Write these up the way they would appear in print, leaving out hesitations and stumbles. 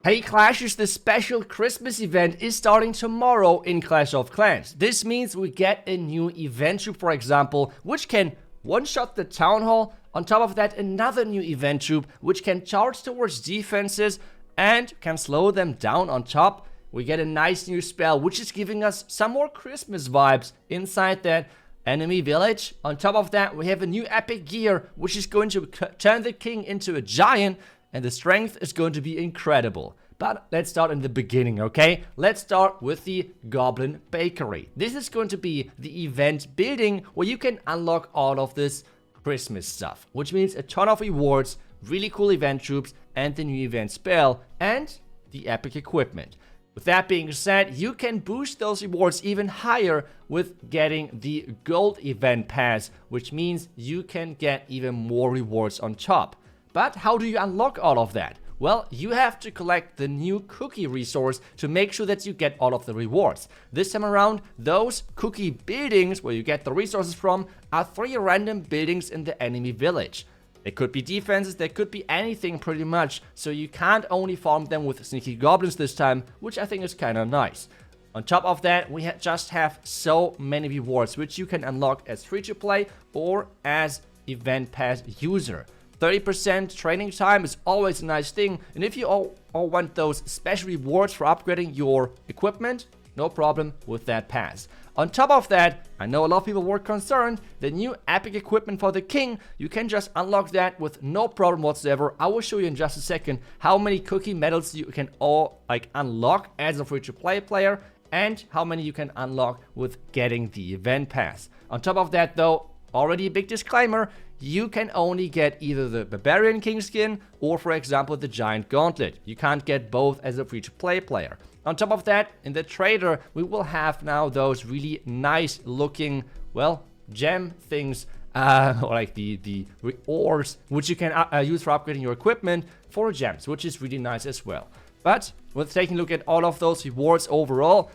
Hey Clashers, the special Christmas event is starting tomorrow in Clash of Clans. This means we get a new event troop, for example, which can one-shot the Town Hall. On top of that, another new event troop, which can charge towards defenses and can slow them down on top. We get a nice new spell, which is giving us some more Christmas vibes inside that enemy village. On top of that, we have a new epic gear, which is going to turn the king into a giant. And the strength is going to be incredible. But let's start in the beginning, okay? Let's start with the Goblin Bakery. This is going to be the event building where you can unlock all of this Christmas stuff, which means a ton of rewards, really cool event troops, and the new event spell, and the epic equipment. With that being said, you can boost those rewards even higher with getting the gold event pass, which means you can get even more rewards on top. But how do you unlock all of that? Well, you have to collect the new cookie resource to make sure that you get all of the rewards. This time around, those cookie buildings where you get the resources from are 3 random buildings in the enemy village. They could be defenses, they could be anything pretty much, so you can't only farm them with sneaky goblins this time, which I think is kind of nice. On top of that, we just have so many rewards, which you can unlock as free-to-play or as event pass user. 30% training time is always a nice thing, and if you all want those special rewards for upgrading your equipment, no problem with that pass. On top of that, I know a lot of people were concerned, the new epic equipment for the king, you can just unlock that with no problem whatsoever. I will show you in just a second how many cookie medals you can all unlock as a free-to-play player, and how many you can unlock with getting the event pass. On top of that though, already a big disclaimer, you can only get either the Barbarian King skin or, for example, the Giant Gauntlet. You can't get both as a free-to-play player. On top of that, in the trader, we will have now those really nice looking, well, gem things, or like the ores, which you can use for upgrading your equipment for gems, which is really nice as well. But with taking a look at all of those rewards overall,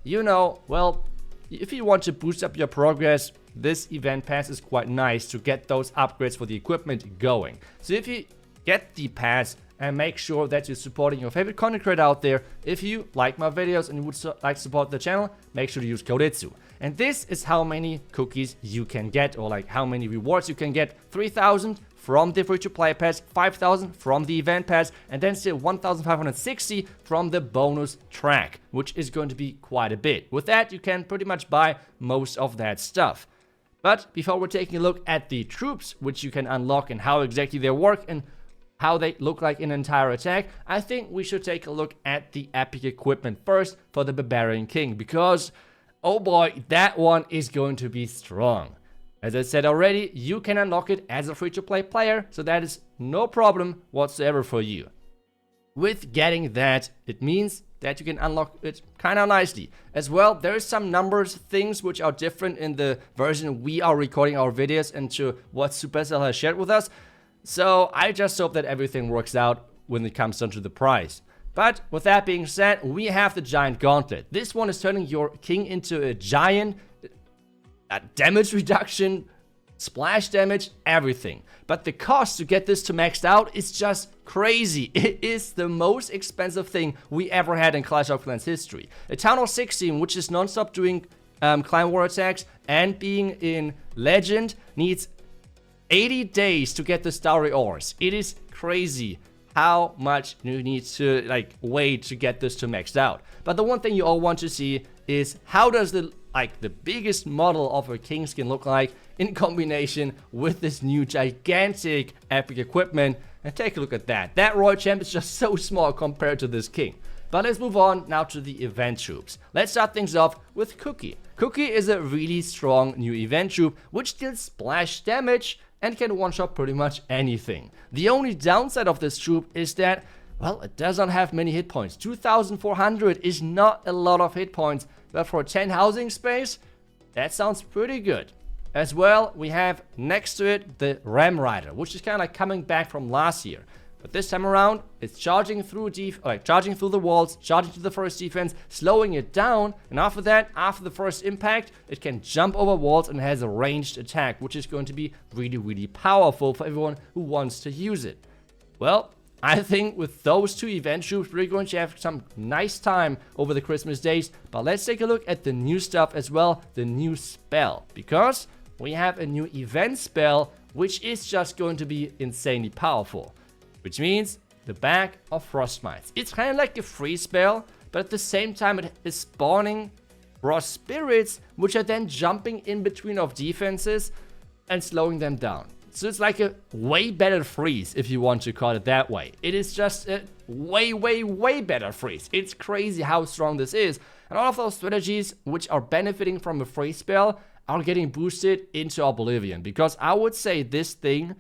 you know, well, if you want to boost up your progress, this event pass is quite nice to get those upgrades for the equipment going. So if you get the pass and make sure that you're supporting your favorite content creator out there, if you like my videos and you would like to support the channel, make sure to use code iTzu. And this is how many cookies you can get, or like how many rewards you can get. 3,000 from the free-to-play pass, 5,000 from the event pass, and then still 1,560 from the bonus track, which is going to be quite a bit. With that, you can pretty much buy most of that stuff. But before we're taking a look at the troops, which you can unlock and how exactly they work and how they look like in an entire attack, I think we should take a look at the epic equipment first for the Barbarian King, because, oh boy, that one is going to be strong. As I said already, you can unlock it as a free-to-play player, so that is no problem whatsoever for you. With getting that, it means that you can unlock it kind of nicely. As well, there is some numbers, things which are different in the version we are recording our videos and to what Supercell has shared with us. So I just hope that everything works out when it comes down to the price. But with that being said, we have the Giant Gauntlet. This one is turning your king into a giant. Damage reduction, splash damage, everything. But the cost to get this to maxed out is just crazy. It is the most expensive thing we ever had in Clash of Clans history. A Town Hall 16, which is non-stop doing clan war attacks and being in Legend, needs 80 days to get the Starry Ores. It is crazy how much you need to wait to get this to maxed out. But the one thing you all want to see is how does the biggest model of a king skin look like in combination with this new gigantic epic equipment. And take a look at that. That Royal Champ is just so small compared to this king. But let's move on now to the event troops. Let's start things off with Cookie. Cookie is a really strong new event troop which deals splash damage and can one-shot pretty much anything. The only downside of this troop is that, well, it does not have many hit points. 2,400 is not a lot of hit points, but for 10 housing space, that sounds pretty good. As well, we have next to it the Ram Rider, which is kind of like coming back from last year. But this time around, it's charging through the walls, charging to the first defense, slowing it down, and after that, after the first impact, it can jump over walls and has a ranged attack, which is going to be really, really powerful for everyone who wants to use it. Well, I think with those 2 event troops, we're going to have some nice time over the Christmas days. But let's take a look at the new stuff as well, the new spell. Because we have a new event spell, which is just going to be insanely powerful. Which means the Bag of Frost Mites. It's kind of like a free spell, but at the same time it is spawning Frost Spirits, which are then jumping in between of defenses and slowing them down. So it's like a way better freeze, if you want to call it that way. It is just a way better freeze. It's crazy how strong this is. And all of those strategies which are benefiting from a freeze spell are getting boosted into oblivion. Because I would say this thing,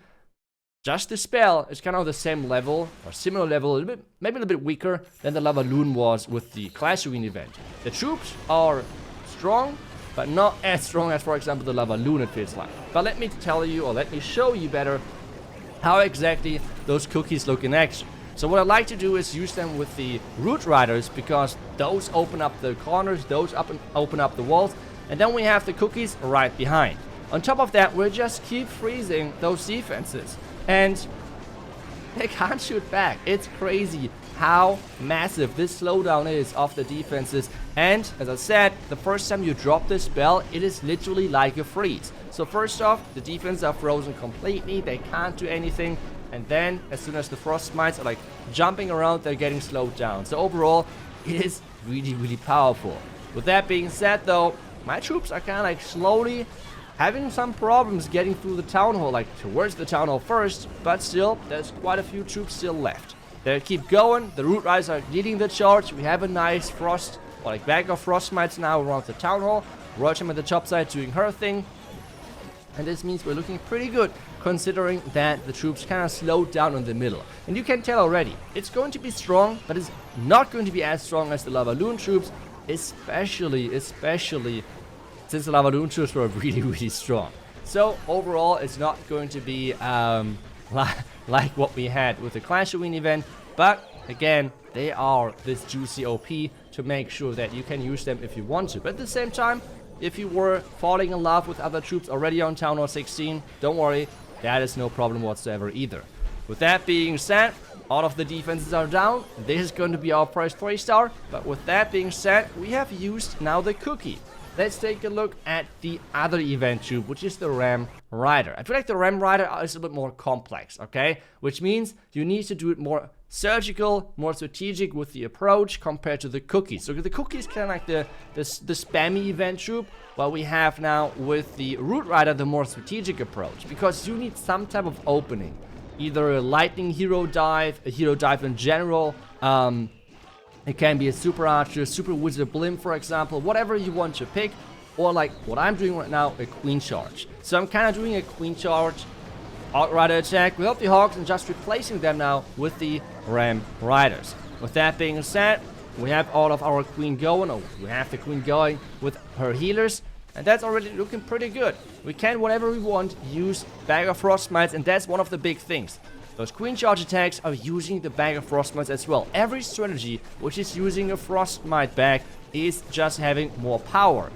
just the spell, is kind of the same level, or similar level, maybe a little bit weaker than the Lavaloon was with the Clash Arena event. The troops are strong, but not as strong as, for example, the Lavaloon, it feels like. But let me tell you, or let me show you better, how exactly those cookies look in action. So what I like to do is use them with the Root Riders, because those open up the corners, those open up the walls, and then we have the cookies right behind. On top of that, we'll just keep freezing those defenses. And they can't shoot back. It's crazy how massive this slowdown is of the defenses. And as I said, the first time you drop this spell, it is literally like a freeze. So first off, the defenses are frozen completely. They can't do anything. And then as soon as the Frost Mites are like jumping around, they're getting slowed down. So overall, it is really powerful. With that being said though, my troops are kind of like slowly having some problems getting through the town hall, like towards the town hall first, but still, there's quite a few troops still left. They keep going, the Root Riders are leading the charge. We have a nice frost, or like Bag of Frost Mites now around the town hall. Roacham at the top side doing her thing. And this means we're looking pretty good, considering that the troops kind of slowed down in the middle. And you can tell already, it's going to be strong, but it's not going to be as strong as the Lavaloon troops, especially since the Lavaloon troops were really strong. So overall, it's not going to be like what we had with the Clash Arena event, but again, they are this juicy OP to make sure that you can use them if you want to. But at the same time, if you were falling in love with other troops already on Town Hall 16, don't worry, that is no problem whatsoever either. With that being said, all of the defenses are down. This is going to be our first 3-star, but with that being said, we have used now the cookie. Let's take a look at the other event tube, which is the Ram Rider. I feel like the Ram Rider is a bit more complex, okay? Which means you need to do it more surgical, more strategic with the approach compared to the cookie. So the cookie is kind of like the spammy event tube, while we have now with the Root Rider the more strategic approach, because you need some type of opening. Either a lightning hero dive, a hero dive in general, it can be a super archer, super wizard blimp, for example, whatever you want to pick, or like what I'm doing right now, a queen charge. So I'm kind of doing a queen charge, outrider attack without the Hawks and just replacing them now with the Ram Riders. With that being said, we have all of our queen going, or we have the queen going with her healers, and that's already looking pretty good. We can, whenever we want, use Bag of Frost Mites, and that's one of the big things. Those queen charge attacks are using the Bag of Frost Mites as well. Every strategy which is using a Frost Mite bag is just having more power.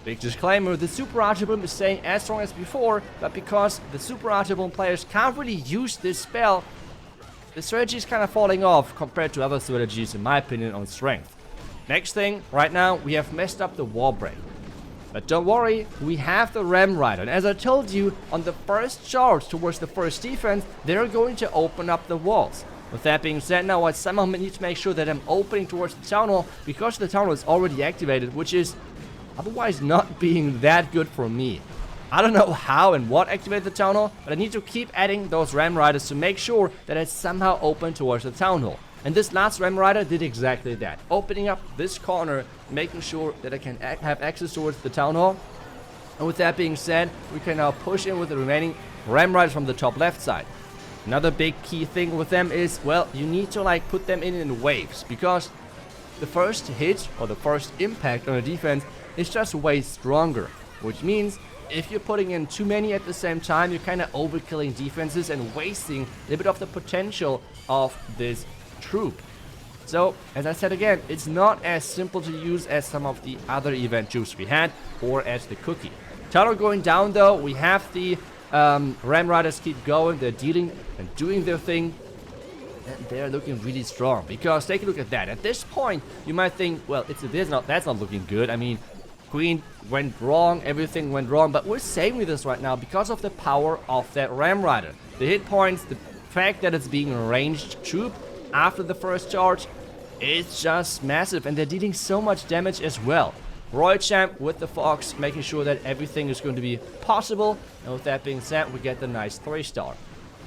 Big disclaimer, the Super Archer Blimp is staying as strong as before, but because the Super Archer Blimp players can't really use this spell, the strategy is kind of falling off compared to other strategies, in my opinion, on strength. Next thing, right now, we have messed up the Wall Break. But don't worry, we have the Ram Rider, and as I told you, on the first charge towards the first defense, they're going to open up the walls. With that being said, now I somehow need to make sure that I'm opening towards the Town Hall, because the Town Hall is already activated, which is otherwise not being that good for me. I don't know how and what activated the Town Hall, but I need to keep adding those Ram Riders to make sure that it's somehow open towards the Town Hall. And this last Ram Rider did exactly that, opening up this corner, making sure that I can have access towards the Town Hall. And with that being said, we can now push in with the remaining Ram Riders from the top left side. Another big key thing with them is, well, you need to like put them in waves, because the first hit or the first impact on a defense is just way stronger, which means if you're putting in too many at the same time, you're kind of overkilling defenses and wasting a little bit of the potential of this troop. So, as I said again, it's not as simple to use as some of the other event troops we had, or as the cookie. Town Hall going down though, we have the Ram Riders keep going, they're dealing and doing their thing. and they're looking really strong. Because take a look at that. At this point, you might think, well, that's not looking good. I mean, Queen went wrong, everything went wrong, but we're saving this right now because of the power of that Ram Rider. The hit points, the fact that it's being a ranged troop after the first charge, it's just massive, and they're dealing so much damage as well. Royal Champ with the Fox, making sure that everything is going to be possible, and with that being said, we get the nice 3-star.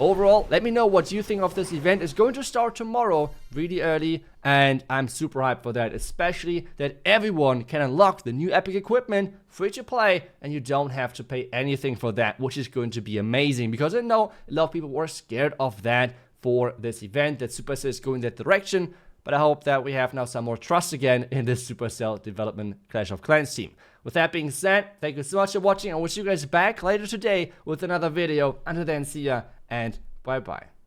Overall, let me know what you think of this event. It's going to start tomorrow, really early, and I'm super hyped for that, especially that everyone can unlock the new epic equipment, free to play, and you don't have to pay anything for that, which is going to be amazing, because I know a lot of people were scared of that for this event, that Supercell is going that direction, but I hope that we have now some more trust again in this Supercell development Clash of Clans team. With that being said, thank you so much for watching. I will see you guys back later today with another video. Until then, see ya and bye bye.